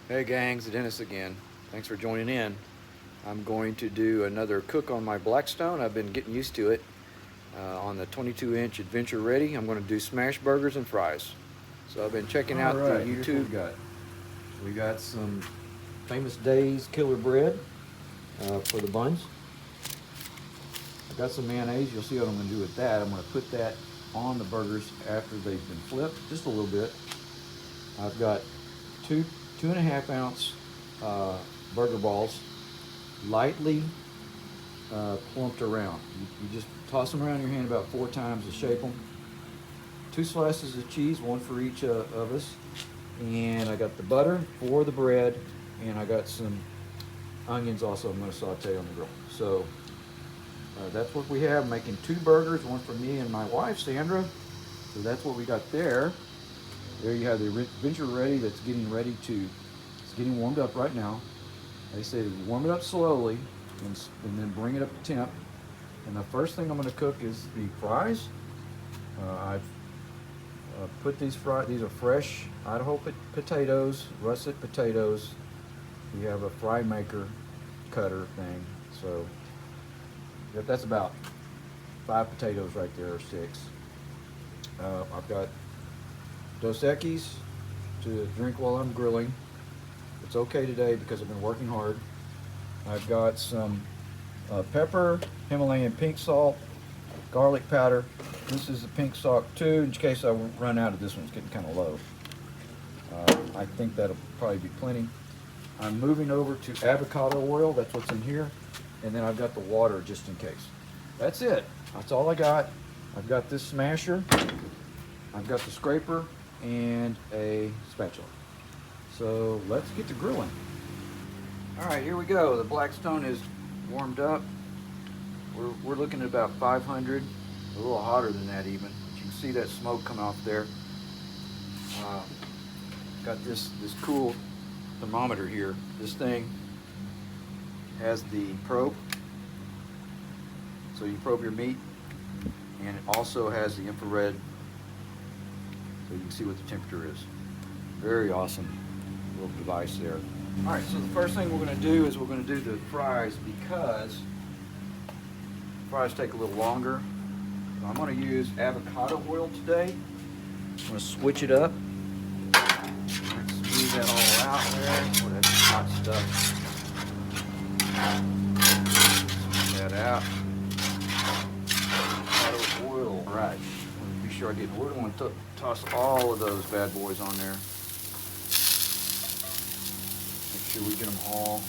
Hey gangs, Dennis again. Thanks for joining in. I'm going to do another cook on my Blackstone. I've been getting used to it. On the 22-inch Adventure Ready, I'm going to do smash burgers and fries. So I've been checking out the YouTube. Here's what we got. We got some Famous Days killer bread for the buns. I've got some mayonnaise. You'll see what I'm going to do with that. I'm going to put that on the burgers after they've been flipped, just a little bit. I've got two 2.5 ounce burger balls, lightly plumped around. You just toss them around your hand about 4 times to shape them. 2 slices of cheese, 1 for each of us. And I got the butter for the bread, and I got some onions also I'm going to saute on the grill. So that's what we have. I'm making 2 burgers, 1 for me and my wife, Sandra. So that's what we got there. There you have the Adventure Ready that's getting ready to, it's getting warmed up right now. They say to warm it up slowly and then bring it up to temp. And the first thing I'm going to cook is the fries. I've put these fries, these are fresh Idaho potatoes, russet potatoes. We have a fry maker cutter thing. So that's about 5 potatoes right there, or 6. I've got Dos Equis to drink while I'm grilling. It's okay today because I've been working hard. I've got some pepper, Himalayan pink salt, garlic powder. This is the pink salt too, in case I run out of this one. It's getting kind of low. I think that'll probably be plenty. I'm moving over to avocado oil. That's what's in here. And then I've got the water just in case. That's it. That's all I got. I've got this smasher. I've got the scraper and a spatula. So let's get to grilling. All right, here we go. The Blackstone is warmed up. We're looking at about 500, a little hotter than that even. But you can see that smoke coming off there. Got this cool thermometer here. This thing has the probe, so you probe your meat, and it also has the infrared, so you can see what the temperature is. Very awesome little device there. All right, so the first thing we're going to do is we're going to do the fries, because fries take a little longer. So I'm going to use avocado oil today. I'm going to switch it up. Smooth that all out there. Oh, that's hot stuff. Smooth that out. Avocado oil. All right. Be sure I get, we're going to toss all of those bad boys on there. Make sure we get them all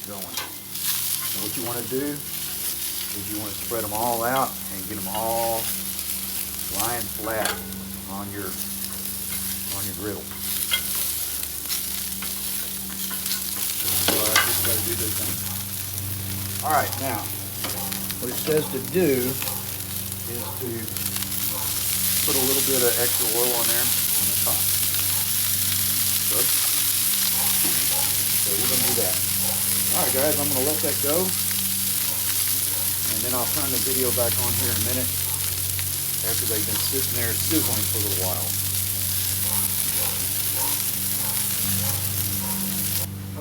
going. And what you want to do is you want to spread them all out and get them all lying flat on your griddle. So I just got to do this thing. All right, now what it says to do is to put a little bit of extra oil on there on the top. Good. So we're going to do that. All right, guys, I'm going to let that go, and then I'll turn the video back on here in a minute after they've been sitting there sizzling for a little while.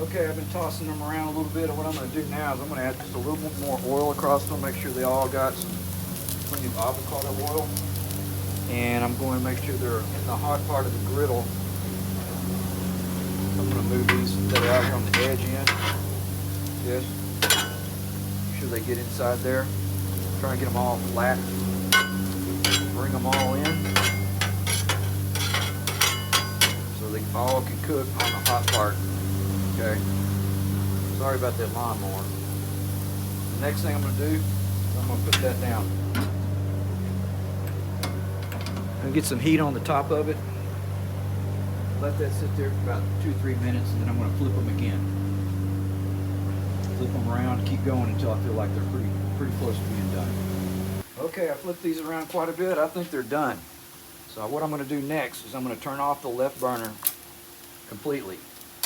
Okay, I've been tossing them around a little bit, and what I'm going to do now is I'm going to add just a little bit more oil across them, make sure they all got some plenty of avocado oil. And I'm going to make sure they're in the hot part of the griddle. I'm going to move these that are out here on the edge in. Yes. Make sure they get inside there. Try and get them all flat. Bring them all in so they all can cook on the hot part. Okay. Sorry about that lawnmower. The next thing I'm going to do is I'm going to put that down. I'm going to get some heat on the top of it. Let that sit there for about 2-3 minutes, and then I'm going to flip them again. Flip them around, keep going until I feel like they're pretty close to being done. Okay, I flipped these around quite a bit. I think they're done. So what I'm going to do next is I'm going to turn off the left burner completely.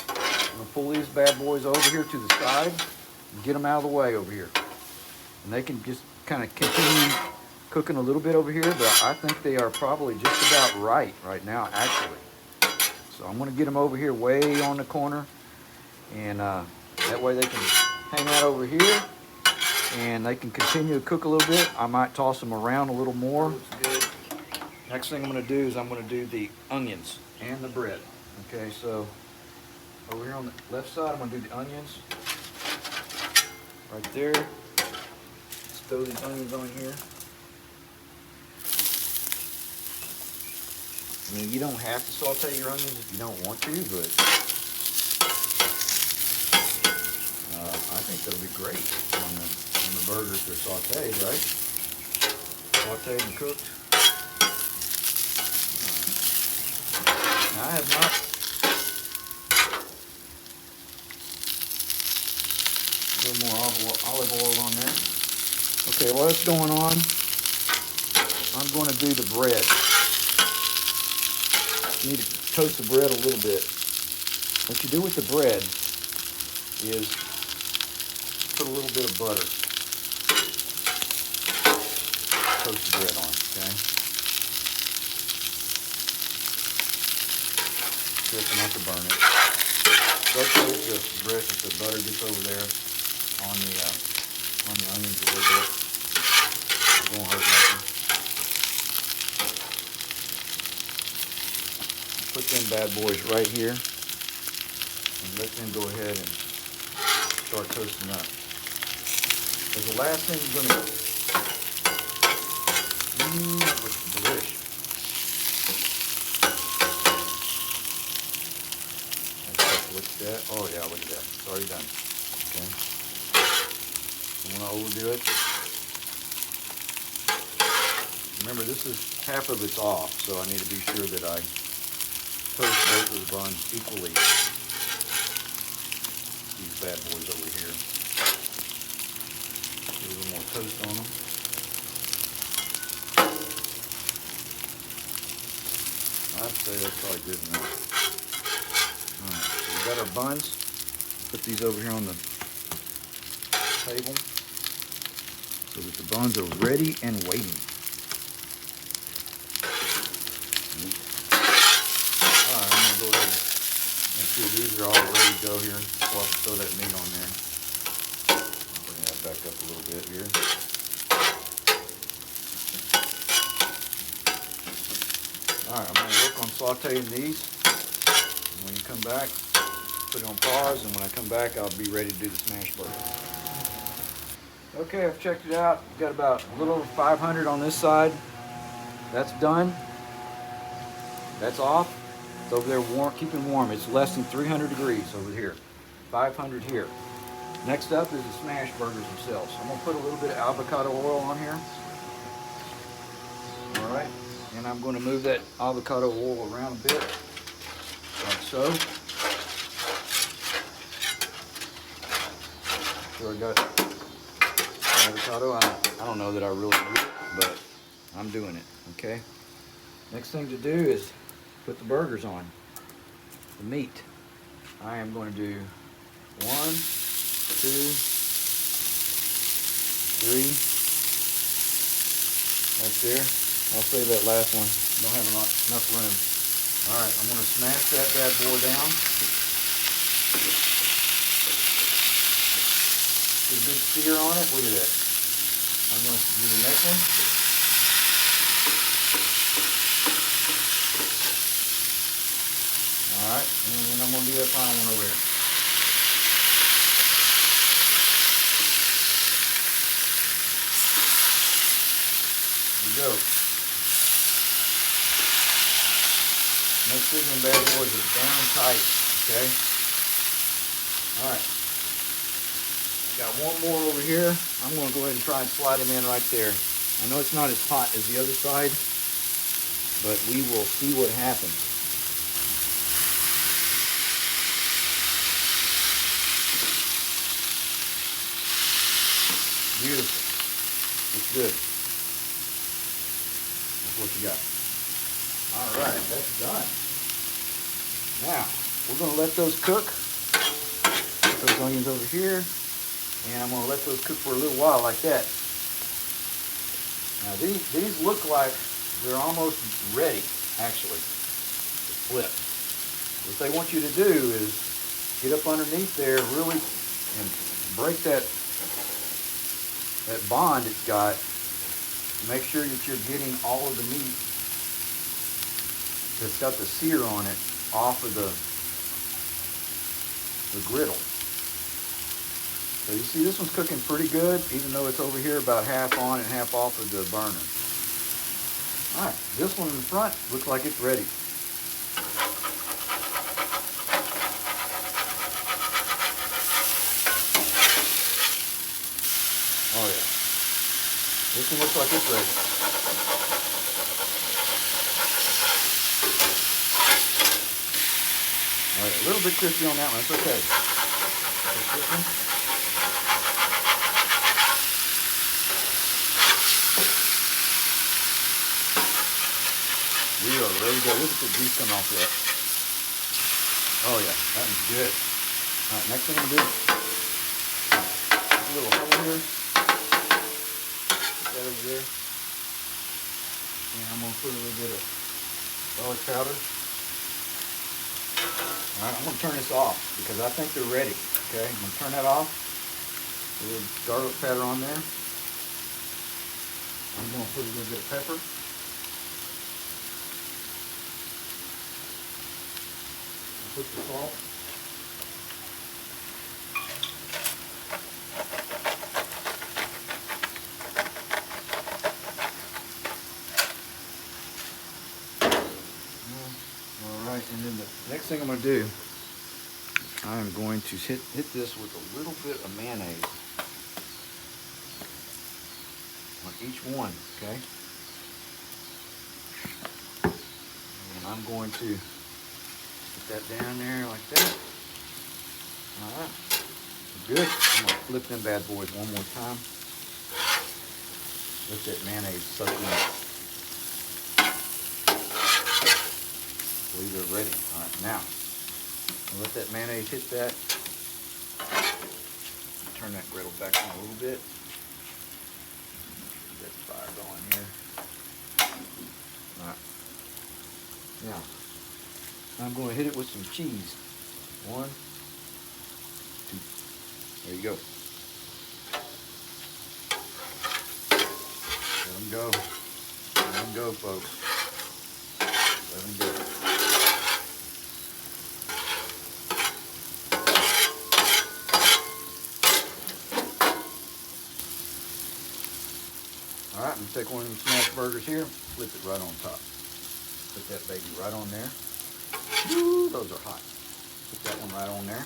I'm going to pull these bad boys over here to the side and get them out of the way over here. And they can just kind of continue cooking a little bit over here, but I think they are probably just about right now, actually. So I'm going to get them over here way on the corner And that way they can hang out over here and they can continue to cook a little bit. I might toss them around a little more. Looks good. Next thing I'm going to do is I'm going to do the onions and the bread. Okay, so over here on the left side, I'm going to do the onions. Right there. Let's throw these onions on here. I mean, you don't have to saute your onions if you don't want to, but I think that'll be great on the burgers. They're sauteed, right? Sauteed and cooked. Now, I have not. A little more olive oil on there. Okay, while that's going on, I'm going to do the bread. You need to toast the bread a little bit. What you do with the bread is put a little bit of butter. Toast the bread on, okay? Careful not to burn it. Don't toast the bread if the butter gets over there on the onions a little bit. It won't hurt nothing. Put them bad boys right here and let them go ahead and start toasting up. Because the last thing you're going to that looks delicious. Look at that. Oh yeah, look at that. It's already done. Okay. Don't want to overdo it. Remember, this is half of it's off, so I need to be sure that I toast both of the buns equally. These bad boys over here. Put a little more toast on them. I'd say that's probably good enough. Alright, so we got our buns. Put these over here on the table so that the buns are ready and waiting. Alright, I'm going to go ahead and make sure these are all ready to go here before I throw that meat on there. Bring that back up a little bit here. Alright, I'm going to work on sauteing these. And when you come back, put it on pause, and when I come back, I'll be ready to do the smash burger. Okay, I've checked it out. Got about a little over 500 on this side. That's done. That's off. It's over there warm, keeping warm. It's less than 300 degrees over here. 500 here. Next up is the smash burgers themselves. I'm going to put a little bit of avocado oil on here. All right. And I'm going to move that avocado oil around a bit, like so. So I got avocado. I don't know that I really need it, but I'm doing it, okay? Next thing to do is put the burgers on, the meat. I am going to do 1, 2, 3. That's there. I'll save that last one. Don't have enough room. All right, I'm going to smash that bad boy down. Put a big sear on it. Look at that. I'm going to do the next one. All right, and then I'm going to do that final one over here. There we go. Make sure them bad boys are down tight, okay? All right. Got one more over here. I'm going to go ahead and try and slide him in right there. I know it's not as hot as the other side, but we will see what happens. Beautiful. Looks good. That's what you got. All right, that's done. Now, we're going to let those cook. Put those onions over here. And I'm going to let those cook for a little while like that. Now, these look like they're almost ready, actually, to flip. What they want you to do is Get up underneath there really and break that bond it's got. Make sure that you're getting all of the meat that's got the sear on it off of the griddle. So you see this one's cooking pretty good, even though it's over here about half on and half off of the burner. All right, this one in the front looks like it's ready. Oh yeah, this one looks like it's ready. All right, a little bit crispy on that one, that's okay. We are ready to go. Look at the juice coming off that. Oh yeah, that one's good. All right, next thing I'm gonna do, a little hole here. Put that over there. And I'm gonna put a little bit of garlic powder. All right, I'm gonna turn this off because I think they're ready. Okay, I'm gonna turn that off. A little garlic powder on there. I'm gonna put a little bit of pepper. Put the salt. All right, and then the next thing I'm going to do, I'm going to hit this with a little bit of mayonnaise on each one, okay? And I'm going to put that down there like that. All right, good. I'm gonna flip them bad boys one more time. Let that mayonnaise soak in. I believe they're ready. All right, now I'll let that mayonnaise hit that. Turn that griddle back on a little bit. Get that fire going here. All right. Now I'm going to hit it with some cheese. 1, 2. There you go. Let them go. Let them go, folks. Let them go. All right, I'm going to take one of them smash burgers here, flip it right on top. Put that baby right on there. Woo, those are hot. Put that one right on there.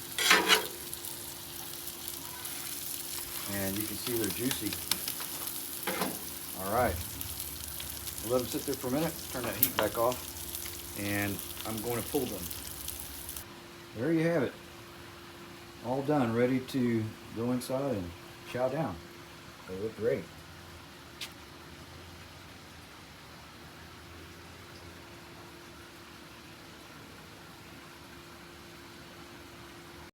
And you can see they're juicy. All right. We'll let them sit there for a minute. Turn that heat back off. And I'm going to pull them. There you have it. All done, ready to go inside and chow down. They look great.